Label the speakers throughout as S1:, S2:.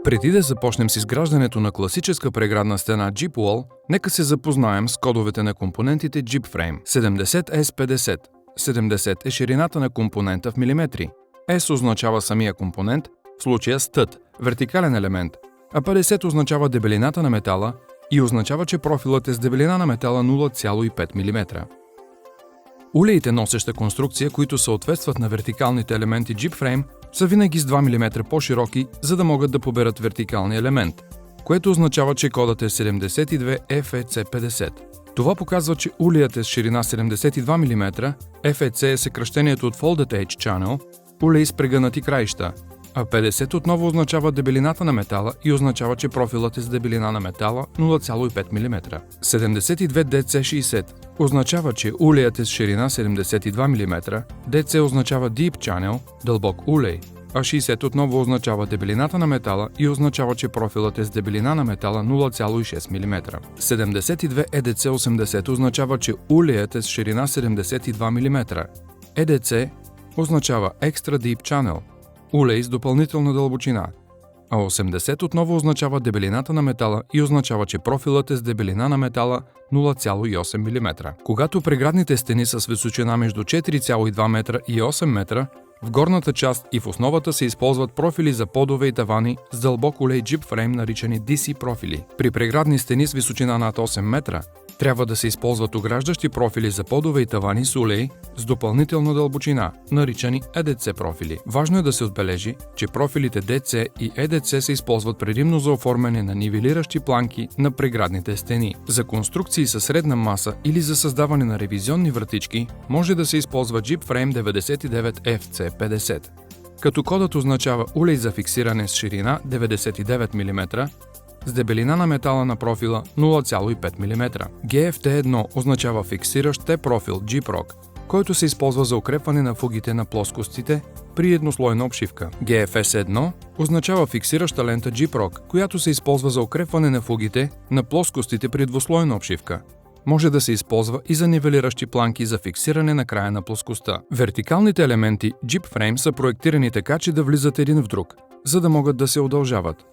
S1: Преди да започнем с изграждането на класическа преградна стена Jeep Wall, нека се запознаем с кодовете на компонентите Jeep Frame. 70S50. 70 е ширината на компонента в милиметри. S означава самия компонент, в случая стът, вертикален елемент, а 50 означава дебелината на метала и означава, че профилът е с дебелина на метала 0,5 мм. Улеите, носеща конструкция, които съответстват на вертикалните елементи Jeep Frame, са винаги с 2 мм по-широки, за да могат да поберат вертикалния елемент, което означава, че кодът е 72FEC50. Това показва, че улеят е с ширина 72 мм, FEC е съкращението от Folded Edge Channel, улей с прегънати краища, а 50 отново означава дебелината на метала и означава, че профилът е с дебелина на метала 0,5 мм. 72DC60 означава, че улеят е с ширина 72 мм, DC означава Deep Channel, дълбок улей, а 60 отново означава дебелината на метала и означава, че профилът е с дебелина на метала 0,6 мм. 72EDC80 означава, че улеят е с ширина 72 мм. EDC означава Extra Deep Channel, улей с допълнителна дълбочина, а 80 отново означава дебелината на метала и означава, че профилът е с дебелина на метала 0,8 мм. Когато преградните стени са с височина между 4,2 метра и 8 метра, в горната част и в основата се използват профили за подове и тавани с дълбок улей Jeep Frame, наричани DC профили. При преградни стени с височина над 8 метра трябва да се използват ограждащи профили за подове и тавани с улей с допълнителна дълбочина, наричани EDC профили. Важно е да се отбележи, че профилите DC и EDC се използват предимно за оформяне на нивелиращи планки на преградните стени. За конструкции със средна маса или за създаване на ревизионни вратички може да се използва Jeep Frame 99FC50. Като кодът означава улей за фиксиране с ширина 99 мм, с дебелина на метала на профила 0,5 мм. GFT1 означава фиксиращ T-профил G-Proc, който се използва за укрепване на фугите на плоскостите при еднослойна обшивка. GFS1 означава фиксираща лента G-Proc, която се използва за укрепване на фугите на плоскостите при двуслойна обшивка. Може да се използва и за нивелиращи планки за фиксиране на края на плоскостта. Вертикалните елементи Jeep Frame са проектирани така, че да влизат един в друг, за да могат да се удължават.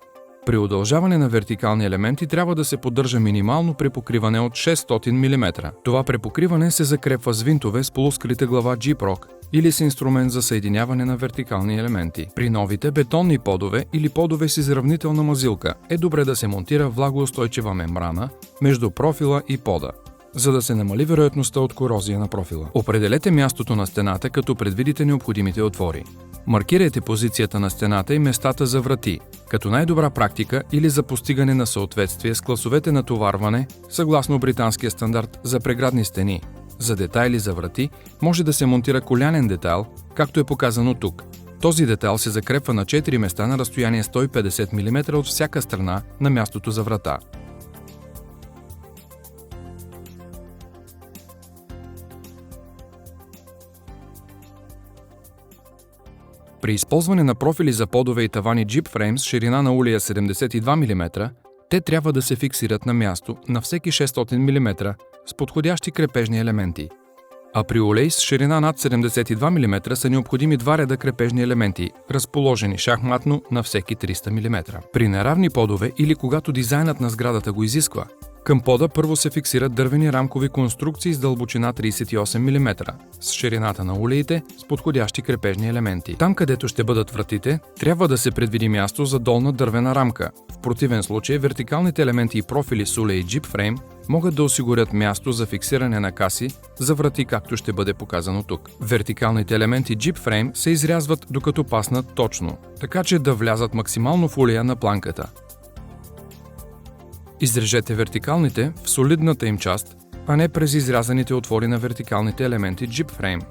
S1: При удължаване на вертикални елементи трябва да се поддържа минимално препокриване от 600 мм. Това препокриване се закрепва с винтове с полускрита глава G-Proc или с инструмент за съединяване на вертикални елементи. При новите бетонни подове или подове с изравнителна мазилка е добре да се монтира влагоустойчива мембрана между профила и пода, за да се намали вероятността от корозия на профила. Определете мястото на стената, като предвидите необходимите отвори. Маркирайте позицията на стената и местата за врати, като най-добра практика или за постигане на съответствие с класовете на товарване, съгласно британския стандарт за преградни стени. За детайли за врати може да се монтира колянен детайл, както е показано тук. Този детайл се закрепва на 4 места на разстояние 150 мм от всяка страна на мястото за врата. При използване на профили за подове и тавани Jeep Frame с ширина на улея 72 мм, те трябва да се фиксират на място на всеки 600 мм с подходящи крепежни елементи. А при улей с ширина над 72 мм са необходими два реда крепежни елементи, разположени шахматно на всеки 300 мм. При неравни подове или когато дизайнът на сградата го изисква, към пода първо се фиксират дървени рамкови конструкции с дълбочина 38 мм, с ширината на улеите с подходящи крепежни елементи. Там, където ще бъдат вратите, трябва да се предвиди място за долна дървена рамка. В противен случай вертикалните елементи и профили с улей Jeep Frame могат да осигурят място за фиксиране на каси за врати, както ще бъде показано тук. Вертикалните елементи Jeep Frame се изрязват докато паснат точно, така че да влязат максимално в улея на планката. Изрежете вертикалните в солидната им част, а не през изрязаните отвори на вертикалните елементи Jeep Frame.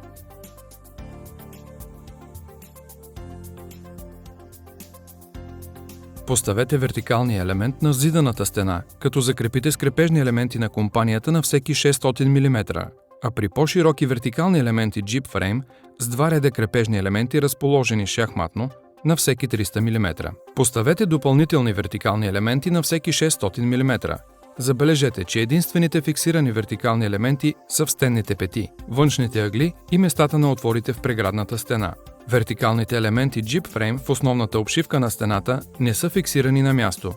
S1: Поставете вертикалния елемент на зиданата стена, като закрепите скрепежни елементи на компанията на всеки 600 мм, а при по-широки вертикални елементи Jeep Frame с два реда крепежни елементи, разположени шахматно, на всеки 300 мм. Поставете допълнителни вертикални елементи на всеки 600 мм. Забележете, че единствените фиксирани вертикални елементи са в стенните пети, външните ъгли и местата на отворите в преградната стена. Вертикалните елементи G-Frame в основната обшивка на стената не са фиксирани на място.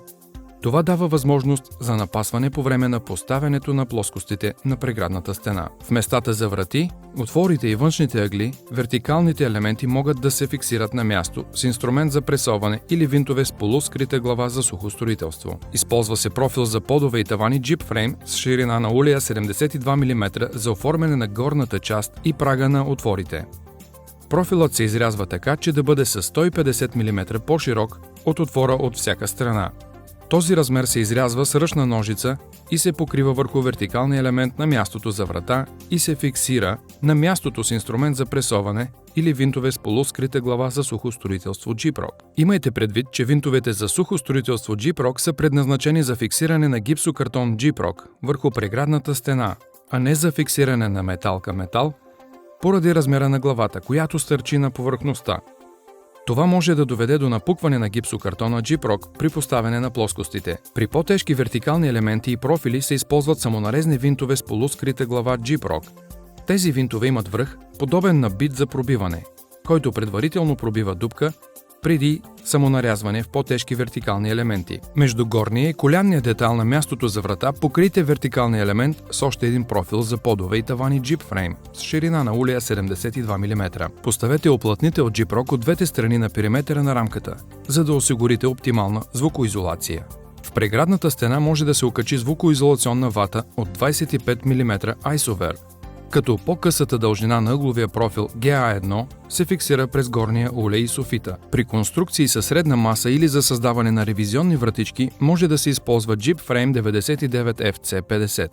S1: Това дава възможност за напасване по време на поставянето на плоскостите на преградната стена. В местата за врати, отворите и външните ъгли, вертикалните елементи могат да се фиксират на място с инструмент за пресоване или винтове с полускрита глава за сухо строителство. Използва се профил за подове и тавани G-Frame с ширина на улея 72 мм за оформяне на горната част и прага на отворите. Профилът се изрязва така, че да бъде с 150 мм по-широк от отвора от всяка страна. Този размер се изрязва с ръчна ножица и се покрива върху вертикалния елемент на мястото за врата и се фиксира на мястото с инструмент за пресоване или винтове с полускрита глава за сухо строителство G-Prok. Имайте предвид, че винтовете за сухо строителство G-Prok са предназначени за фиксиране на гипсокартон G-Prok върху преградната стена, а не за фиксиране на метал към метал, поради размера на главата, която стърчи на повърхността. Това може да доведе до напукване на гипсокартона G-Prok при поставяне на плоскостите. При по-тежки вертикални елементи и профили се използват самонарезни винтове с полускрита глава G-Prok. Тези винтове имат връх, подобен на бит за пробиване, който предварително пробива дупка преди самонарязване в по-тежки вертикални елементи. Между горния и колянния детайл на мястото за врата покрийте вертикалния елемент с още един профил за подове и тавани G-Frame с ширина на улея 72 мм. Поставете уплътнител G-Prok от двете страни на периметъра на рамката, за да осигурите оптимална звукоизолация. В преградната стена може да се окачи звукоизолационна вата от 25 мм ISOVER, като по-късата дължина на ъгловия профил GA1 се фиксира през горния улей и софита. При конструкции със средна маса или за създаване на ревизионни вратички може да се използва G-Frame 99FC50.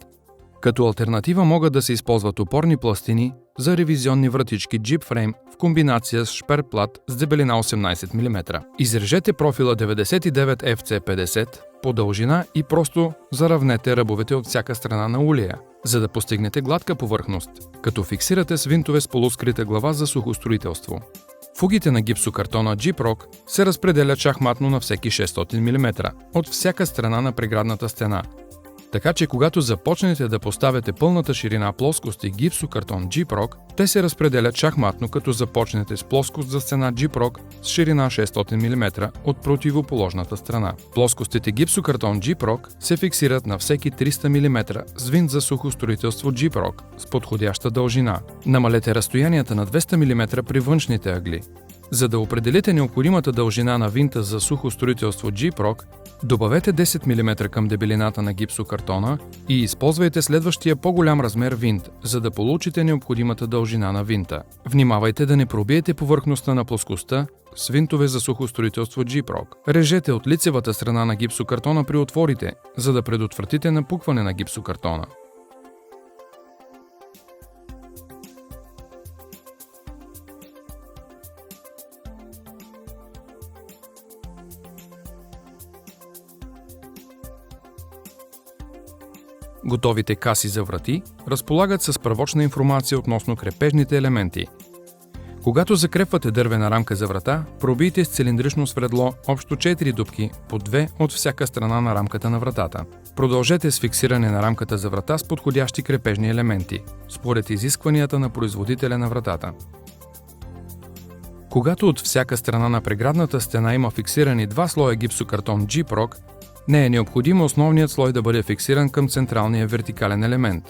S1: Като алтернатива могат да се използват опорни пластини за ревизионни вратички G-Frame в комбинация с шперплат с дебелина 18 мм. Изрежете профила 99FC50 по дължина и просто заравнете ръбовете от всяка страна на улея, за да постигнете гладка повърхност, като фиксирате с винтове с полускрита глава за сухо строителство. Фугите на гипсокартона G-Prok се разпределят шахматно на всеки 600 мм от всяка страна на преградната стена. Така че когато започнете да поставяте пълната ширина плоскости гипсокартон G-Prok, те се разпределят шахматно, като започнете с плоскост за стена G-Prok с ширина 600 мм от противоположната страна. Плоскостите гипсокартон G-Prok се фиксират на всеки 300 мм с винт за сухо строителство G-Prok с подходяща дължина. Намалете разстоянията на 200 мм при външните ъгли. За да определите необходимата дължина на винта за сухо строителство G-Prok, добавете 10 мм към дебелината на гипсокартона и използвайте следващия по-голям размер винт, за да получите необходимата дължина на винта. Внимавайте да не пробиете повърхността на плоскостта с винтове за сухо строителство G-Prok. Режете от лицевата страна на гипсокартона при отворите, за да предотвратите напукване на гипсокартона. Готовите каси за врати разполагат с справочна информация относно крепежните елементи. Когато закрепвате дървена рамка за врата, пробийте с цилиндрично свредло общо 4 дупки, по 2 от всяка страна на рамката на вратата. Продължете с фиксиране на рамката за врата с подходящи крепежни елементи, според изискванията на производителя на вратата. Когато от всяка страна на преградната стена има фиксирани 2 слоя гипсокартон G-Prok, не е необходимо основният слой да бъде фиксиран към централния вертикален елемент.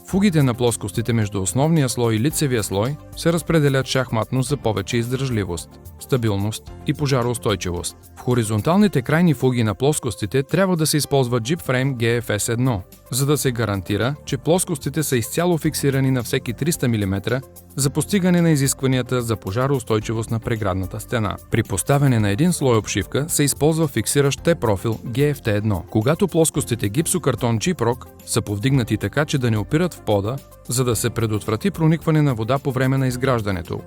S1: Фугите на плоскостите между основния слой и лицевия слой се разпределят шахматно за повече издържливост, стабилност и пожароустойчивост. В хоризонталните крайни фуги на плоскостите трябва да се използва G-Frame GFS1, за да се гарантира, че плоскостите са изцяло фиксирани на всеки 300 мм за постигане на изискванията за пожароустойчивост на преградната стена. При поставяне на един слой обшивка се използва фиксиращ T-профил GFT1. Когато плоскостите гипсокартон G-Prok са повдигнати така, че да не опират в пода, за да се предотврати проникване на вода по време на изграждането.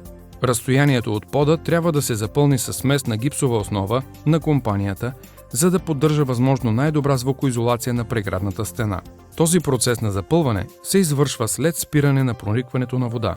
S1: Разстоянието от пода трябва да се запълни със смес на гипсова основа на компанията, за да поддържа възможно най-добра звукоизолация на преградната стена. Този процес на запълване се извършва след спиране на проникването на вода.